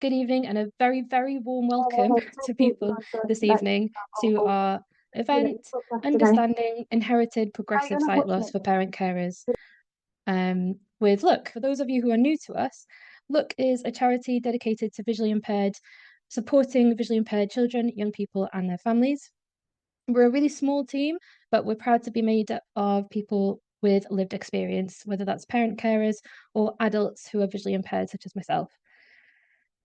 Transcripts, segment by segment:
good evening, and a very, very warm welcome to people this evening to our event, Understanding Inherited Progressive Sight Loss for Parent Carers. With Look. For those of you who are new to us, Look is a charity dedicated to visually impaired, supporting visually impaired children, young people, and their families. We're a really small team, but we're proud to be made up of people with lived experience, whether that's parent carers or adults who are visually impaired, such as myself.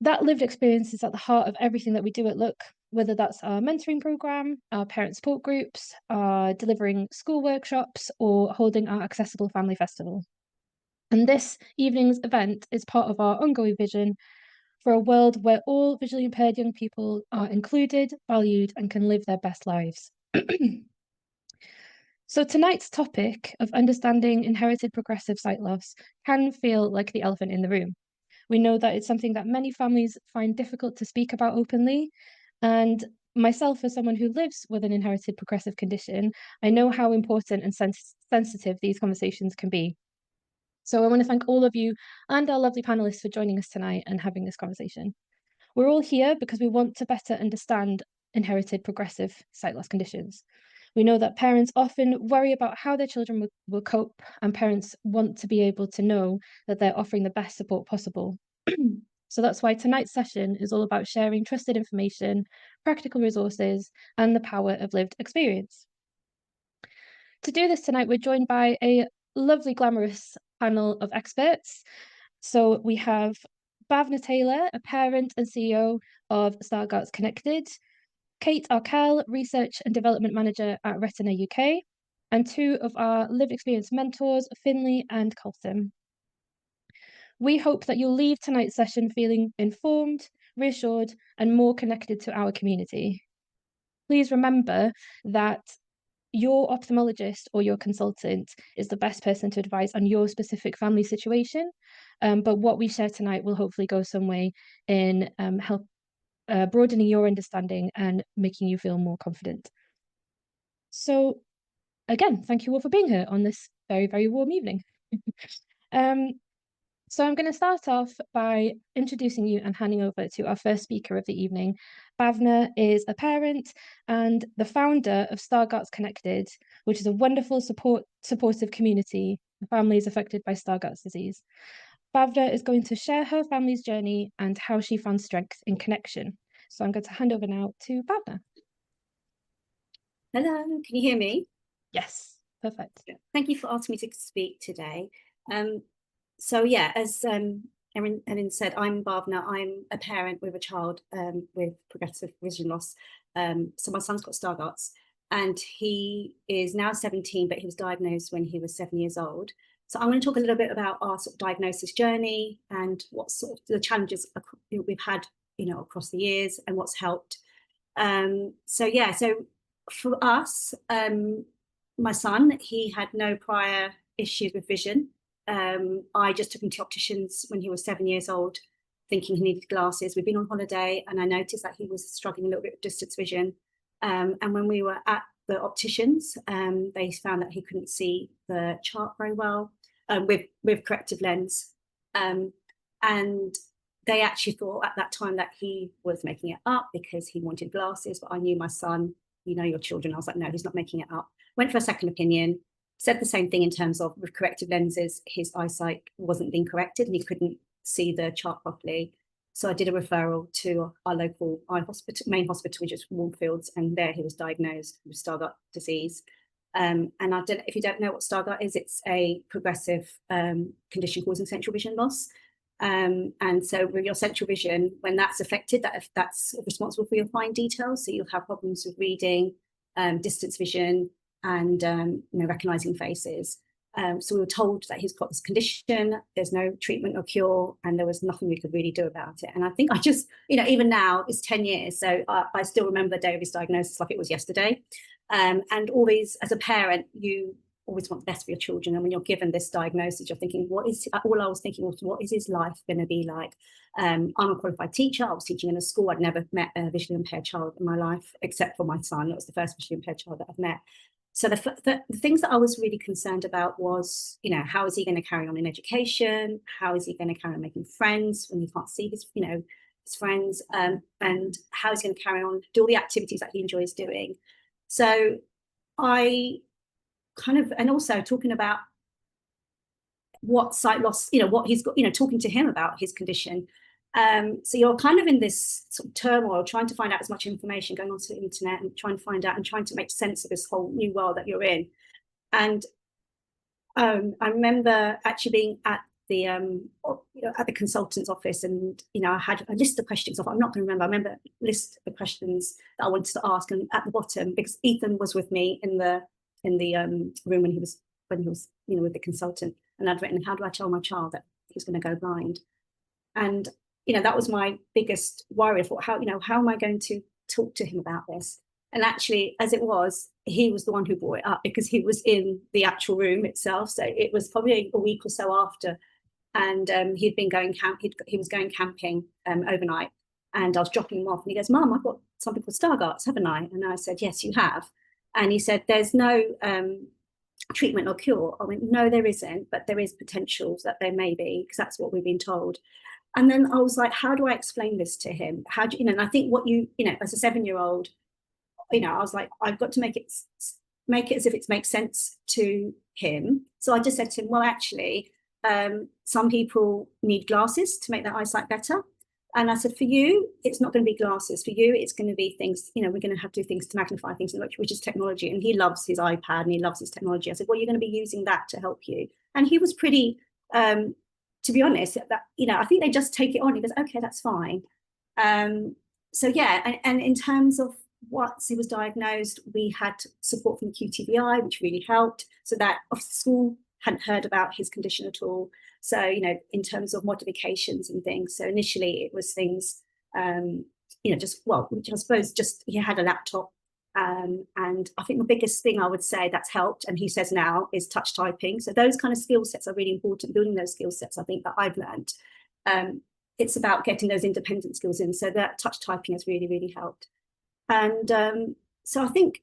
That lived experience is at the heart of everything that we do at Look, whether that's our mentoring program, our parent support groups, our delivering school workshops, or holding our accessible family festival. And this evening's event is part of our ongoing vision for a world where all visually impaired young people are included, valued, and can live their best lives. So tonight's topic of understanding inherited progressive sight loss can feel like the elephant in the room. We know that it's something that many families find difficult to speak about openly. And myself, as someone who lives with an inherited progressive condition, I know how important and sensitive these conversations can be. So I want to thank all of you and our lovely panelists for joining us tonight and having this conversation. We're all here because we want to better understand inherited progressive sight loss conditions. We know that parents often worry about how their children will cope, and parents want to be able to know that they're offering the best support possible. So that's why tonight's session is all about sharing trusted information, practical resources, and the power of lived experience. To do this tonight, we're joined by a lovely, glamorous panel of experts. So we have Bhavna Tailor, a parent and CEO of Stargardt Connected, Kate Arkell, Research and Development Manager at Retina UK, and two of our lived experience mentors, Finley and Colton. We hope that you'll leave tonight's session feeling informed, reassured, and more connected to our community. Please remember that your ophthalmologist or your consultant is the best person to advise on your specific family situation. But what we share tonight will hopefully go some way in help broadening your understanding and making you feel more confident. So again, thank you all for being here on this very, very warm evening. So I'm going to start off by introducing you and handing over to our first speaker of the evening. Bhavna is a parent and the founder of Stargardt Connected, which is a wonderful supportive community for families affected by Stargardt's disease. Bhavna is going to share her family's journey and how she found strength in connection. So I'm going to hand over now to Bhavna. Hello, can you hear me? Yes, perfect. Thank you for asking me to speak today. So yeah, as Erin said, I'm Bhavna. I'm a parent with a child with progressive vision loss. So my son's got Stargardt's, and he is now 17, but he was diagnosed when he was 7 years old. So I'm going to talk a little bit about our sort of diagnosis journey and what sort of the challenges we've had, across the years and what's helped. So for us, my son, he had no prior issues with vision. I just took him to opticians when he was 7 years old, thinking he needed glasses. We'd been on holiday and I noticed that he was struggling a little bit with distance vision. And when we were at the opticians, they found that he couldn't see the chart very well with corrective lens. And they actually thought at that time that he was making it up because he wanted glasses, but I knew my son, your children. I was like, no, he's not making it up. Went for a second opinion, said the same thing in terms of with corrective lenses, his eyesight wasn't being corrected and he couldn't see the chart properly. So I did a referral to our local main hospital, which is Warmfields, and there he was diagnosed with Stargardt disease. And if you don't know what Stargardt is, it's a progressive condition causing central vision loss. And so with your central vision, when that's affected, that's responsible for your fine details. So you'll have problems with reading, distance vision, and recognizing faces. So we were told that he's got this condition, there's no treatment or cure, and there was nothing we could really do about it. And I think I just, even now it's 10 years, so I still remember the day of his diagnosis like it was yesterday. And always, as a parent, you always want the best for your children. And when you're given this diagnosis, you're thinking, all I was thinking was, what is his life going to be like? I'm a qualified teacher. I was teaching in a school. I'd never met a visually impaired child in my life, except for my son. It was the first visually impaired child that I've met. So the things that I was really concerned about was, how is he going to carry on in education? How is he going to carry on making friends when he can't see his his friends, and how he's going to carry on, do all the activities that he enjoys doing. So I kind of, and also talking about what sight loss, what he's got, talking to him about his condition. So you're kind of in this sort of turmoil, trying to find out as much information, going onto the internet and trying to find out and trying to make sense of this whole new world that you're in. And I remember actually being at the consultant's office, and I had a list of questions. I'm not going to remember. I remember a list of questions that I wanted to ask, and at the bottom, because Ethan was with me in the room when he was with the consultant, and I'd written, "How do I tell my child that he's going to go blind?" And that was my biggest worry. I thought, how am I going to talk to him about this? And actually, as it was, he was the one who brought it up, because he was in the actual room itself. So it was probably a week or so after, and he'd been going he was going camping overnight, and I was dropping him off, and he goes, "Mum, I've got something called Stargardt, haven't I?" And I said, "Yes, you have." And he said, "There's no treatment or cure." I went, "No, there isn't, but there is potentials that there may be, because that's what we've been told." And then I was like, how do I explain this to him? How do and I think what as a 7-year-old, I was like, I've got to make it as if it makes sense to him. So I just said to him, well, actually, some people need glasses to make their eyesight better. And I said, for you, it's not going to be glasses. For you, it's going to be things, we're going to have to do things to magnify things, which is technology. And he loves his iPad and he loves his technology. I said, well, you're going to be using that to help you. And he was pretty, to be honest, that I think they just take it on. He goes, okay, that's fine. So yeah, and in terms of once he was diagnosed, we had support from the QTVI, which really helped. So that school hadn't heard about his condition at all. So in terms of modifications and things. So initially it was things, which I suppose just he had a laptop. And I think the biggest thing I would say that's helped, and he says now, is touch typing. So those kind of skill sets are really important, building those skill sets, I think, that I've learned. It's about getting those independent skills in. So that touch typing has really, really helped. And so I think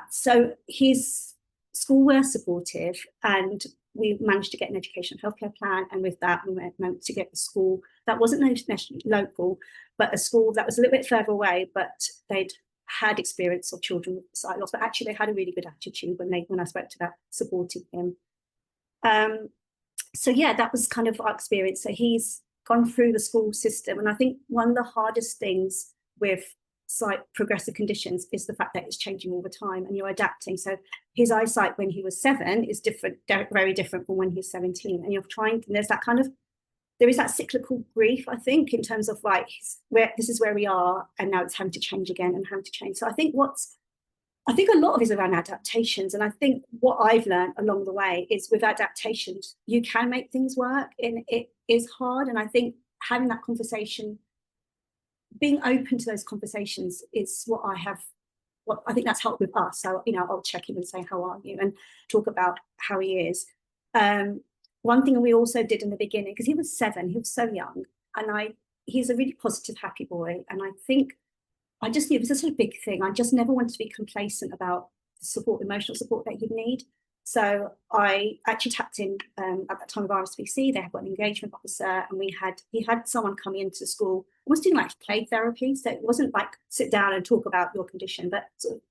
so his school were supportive, and we managed to get an educational healthcare plan. And with that, we managed to get a school that wasn't nationally local, but a school that was a little bit further away, but they'd had experience of children with sight loss, but actually they had a really good attitude when I spoke to that, supporting him. So yeah, that was kind of our experience. So he's gone through the school system, and I think one of the hardest things with sight progressive conditions is the fact that it's changing all the time and you're adapting. So his eyesight when he was 7 is different, very different from when he's 17, and you're trying. And there is that cyclical grief, I think, in terms of this is where we are, and now it's having to change again and having to change. So I think a lot of it is around adaptations. And I think what I've learned along the way is with adaptations, you can make things work, and it is hard. And I think having that conversation, being open to those conversations, is what I think that's helped with us. So, I'll check him and say, how are you? And talk about how he is. One thing we also did in the beginning, because he was 7, he was so young, and he's a really positive, happy boy. And I think I just knew it was such a big thing. I just never wanted to be complacent about the support, emotional support that he'd need. So I actually tapped in at that time of RSPC. They had got an engagement officer, and he had someone coming into school, almost doing like play therapy. So it wasn't like sit down and talk about your condition, but sort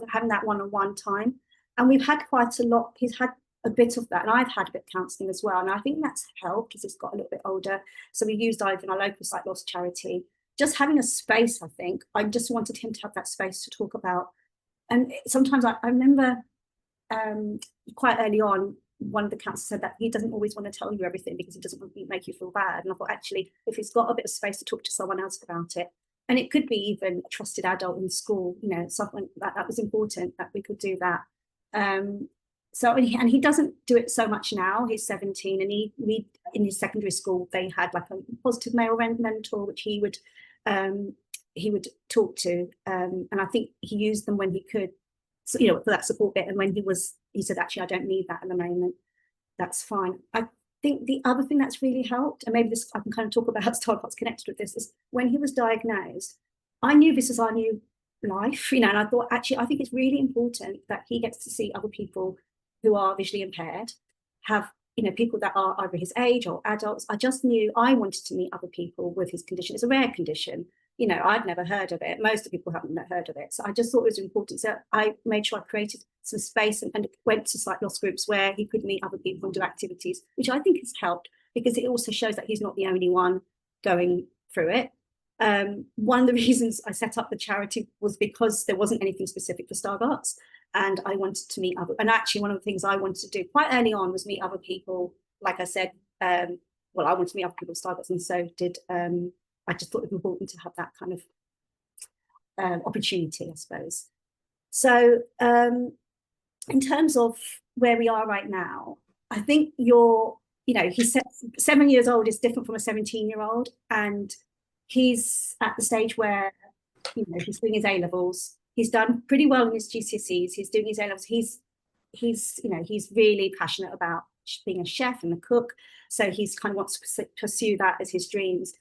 of having that one-on-one time. And we've had quite a lot. He's had a bit of that, and I've had a bit of counselling as well. And I think that's helped as he's got a little bit older. So we used either in our local sight loss charity, just having a space. I think I just wanted him to have that space to talk about. And sometimes I remember quite early on, one of the counsellors said that he doesn't always want to tell you everything because he doesn't want to make you feel bad. And I thought, actually, if he's got a bit of space to talk to someone else about it, and it could be even a trusted adult in school, someone that was important, that we could do that. So, and he doesn't do it so much now. He's 17, and we in his secondary school, they had like a positive male mentor, which he would talk to, and I think he used them when he could, so, for that support bit. And when he said, actually, I don't need that at the moment. That's fine. I think the other thing that's really helped, and maybe this I can kind of talk about Stargardt's connected with this, is when he was diagnosed, I knew this is our new life, and I thought, actually, I think it's really important that he gets to see other people who are visually impaired, have people that are either his age or adults. I just knew I wanted to meet other people with his condition. It's a rare condition. I'd never heard of it. Most of the people haven't heard of it. So I just thought it was important. So I made sure I created some space and went to sight loss groups where he could meet other people and do activities, which I think has helped, because it also shows that he's not the only one going through it. One of the reasons I set up the charity was because there wasn't anything specific for Stargardt, and I wanted to meet other. And actually, one of the things I wanted to do quite early on was meet other people. Like I said, well, I wanted to meet other people with Stargardt, and so did. I just thought it was important to have that kind of opportunity, I suppose. So, in terms of where we are right now, I think he's 7 years old is different from a 17-year-old, and he's at the stage where he's doing his A-levels. He's done pretty well in his GCSEs. He's doing his A-levels. He's really passionate about being a chef and a cook, so he's kind of wants to pursue that as his dreams.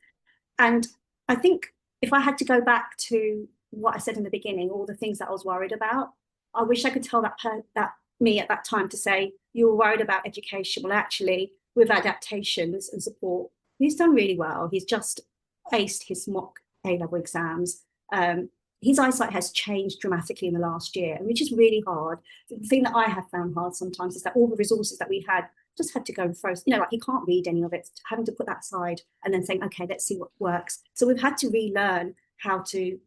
And I think if I had to go back to what I said in the beginning, all the things that I was worried about, I wish I could tell that me at that time to say, you were worried about education. Well, actually, with adaptations and support, he's done really well. He's just aced his mock A-level exams. His eyesight has changed dramatically in the last year, which is really hard. The thing that I have found hard sometimes is that all the resources that we had just had to go and throw, like he can't read any of it, having to put that aside and then saying, okay, let's see what works. So we've had to relearn how to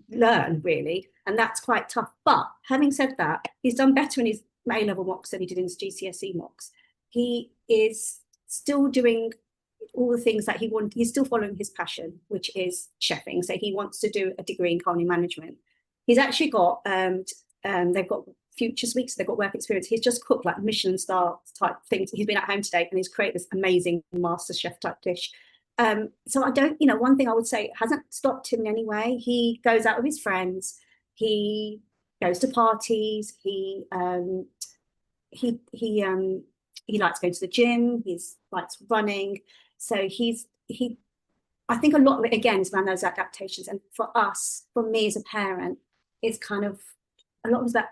learn, really, and that's quite tough. But having said that, he's done better in his A-level mocks than he did in his GCSE mocks. He is still doing all the things that he wants. He's still following his passion, which is chefing. So he wants to do a degree in culinary management. He's actually got they've got Futures Weeks, they've got work experience. He's just cooked like Michelin star type things. He's been at home today and he's created this amazing master chef type dish. So I don't, one thing I would say, it hasn't stopped him in any way. He goes out with his friends, he goes to parties, he likes going to the gym, he likes running. So I think a lot of it again is around those adaptations. And for us, for me as a parent, it's kind of a lot of that.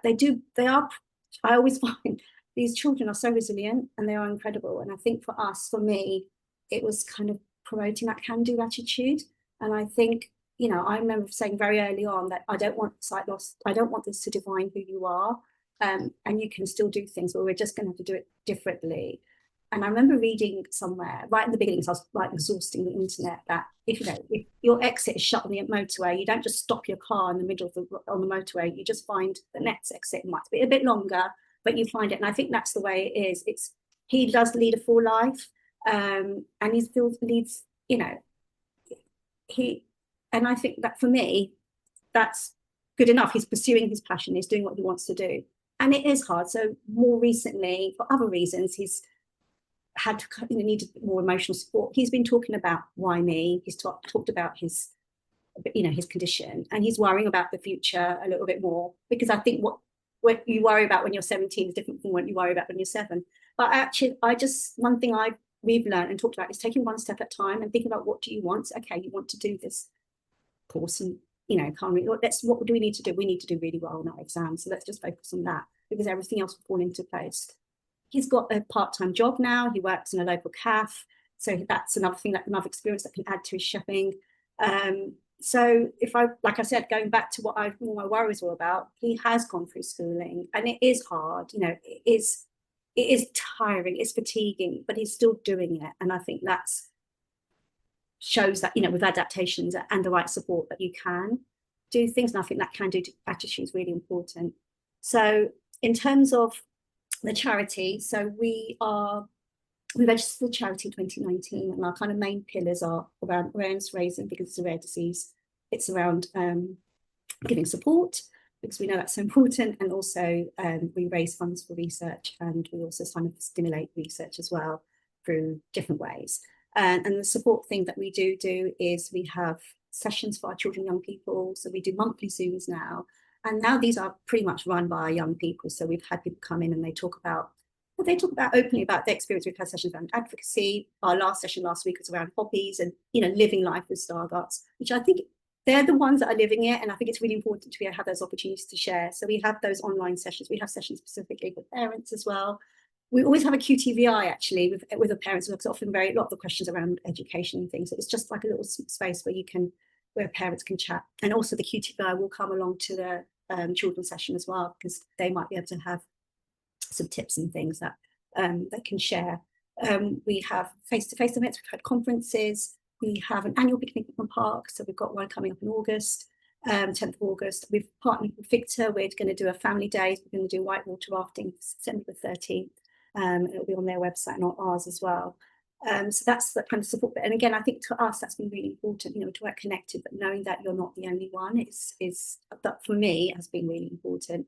I always find these children are so resilient and they are incredible. And I think for us, for me, it was kind of promoting that can-do attitude. And I think, I remember saying very early on that I don't want sight loss. I don't want this to define who you are. And you can still do things, but we're just going to have to do it differently. And I remember reading somewhere right in the beginning, so I was like exhausting the internet, that if your exit is shut on the motorway, you don't just stop your car in the middle of on the motorway. You just find the next exit. It might be a bit longer, but you find it. And I think that's the way it is. He does lead a full life, and he still leads. And I think that for me, that's good enough. He's pursuing his passion. He's doing what he wants to do, and it is hard. So more recently, for other reasons, he's had needed more emotional support. He's been talking about why me. He's talked about his condition, and he's worrying about the future a little bit more, because I think what you worry about when you're 17 is different from what you worry about when you're 7. But actually, one thing we've learned and talked about is taking one step at a time and thinking about, what do you want? Okay, you want to do this course, and what do we need to do? We need to do really well on our exams, so let's just focus on that, because everything else will fall into place. He's got a part-time job now. He works in a local cafe, so that's another thing, another experience that can add to his chefing. So like I said, going back to what all my worries were about, he has gone through schooling, and it is hard. It is tiring, it's fatiguing, but he's still doing it, and I think that's shows that with adaptations and the right support, that you can do things, and I think that can-do attitude is really important. So in terms of the charity, so we registered the charity in 2019, and our kind of main pillars are around awareness raising, because it's a rare disease. It's around giving support, because we know that's so important, and also we raise funds for research, and we also kind of stimulate research as well through different ways. And the support thing that we do is we have sessions for our children and young people. So we do monthly Zooms now, and now these are pretty much run by our young people. So we've had people come in and they talk about openly about their experience. We've had sessions around advocacy. Our last session last week was around hobbies and living life with Stargardt, which I think they're the ones that are living it, and I think it's really important to be able to have those opportunities to share. So we have those online sessions. We have sessions specifically for parents as well. we always have a QTVI actually with the parents, because often a lot of the questions around education and things. So it's just like a little space where parents can chat, and also the QTVI will come along to the children's session as well, because they might be able to have some tips and things that they can share. We have face-to-face events, we've had conferences, we have an annual picnic in the park, so we've got one coming up in August, 10th of August. We've partnered with Victor, we're going to do a family day, we're going to do whitewater rafting September the 13th, and it'll be on their website and on ours as well. So that's the kind of support bit. And again, I think to us that's been really important, you know, to work connected, but knowing that you're not the only one is that for me has been really important.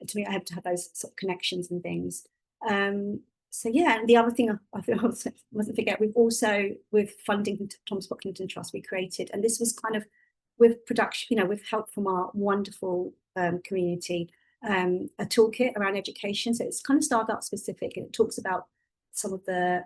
And to me, I have to have those sort of connections and things. So yeah, and the other thing I feel I mustn't forget, we've also, with funding from Thomas Pocklington Trust, we created, and this was kind of with production, you know, with help from our wonderful community, a toolkit around education. So it's kind of Stargardt specific, and it talks about some of the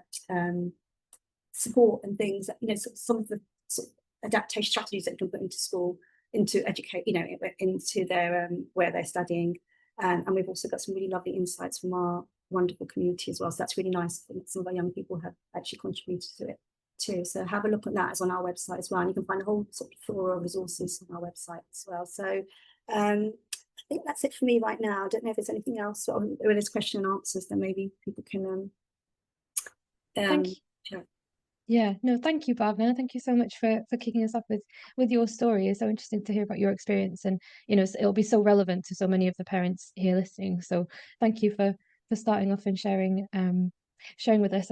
support and things that, you know, some of the sort of adaptation strategies that you can put into school, into educate, you know, into their where they're studying. And we've also got some really lovely insights from our wonderful community as well. So that's really nice. Some of our young people have actually contributed to it too. So have a look at that. It's on our website as well. And you can find a whole sort of flora of resources on our website as well. So I think that's it for me right now. I don't know if there's anything else, or when there's question and answers, then maybe people can Thank you. share. Yeah, no, thank you, Bhavna. Thank you so much for kicking us off with your story. It's so interesting to hear about your experience, and you know, it'll be so relevant to so many of the parents here listening. So thank you for starting off and sharing with us.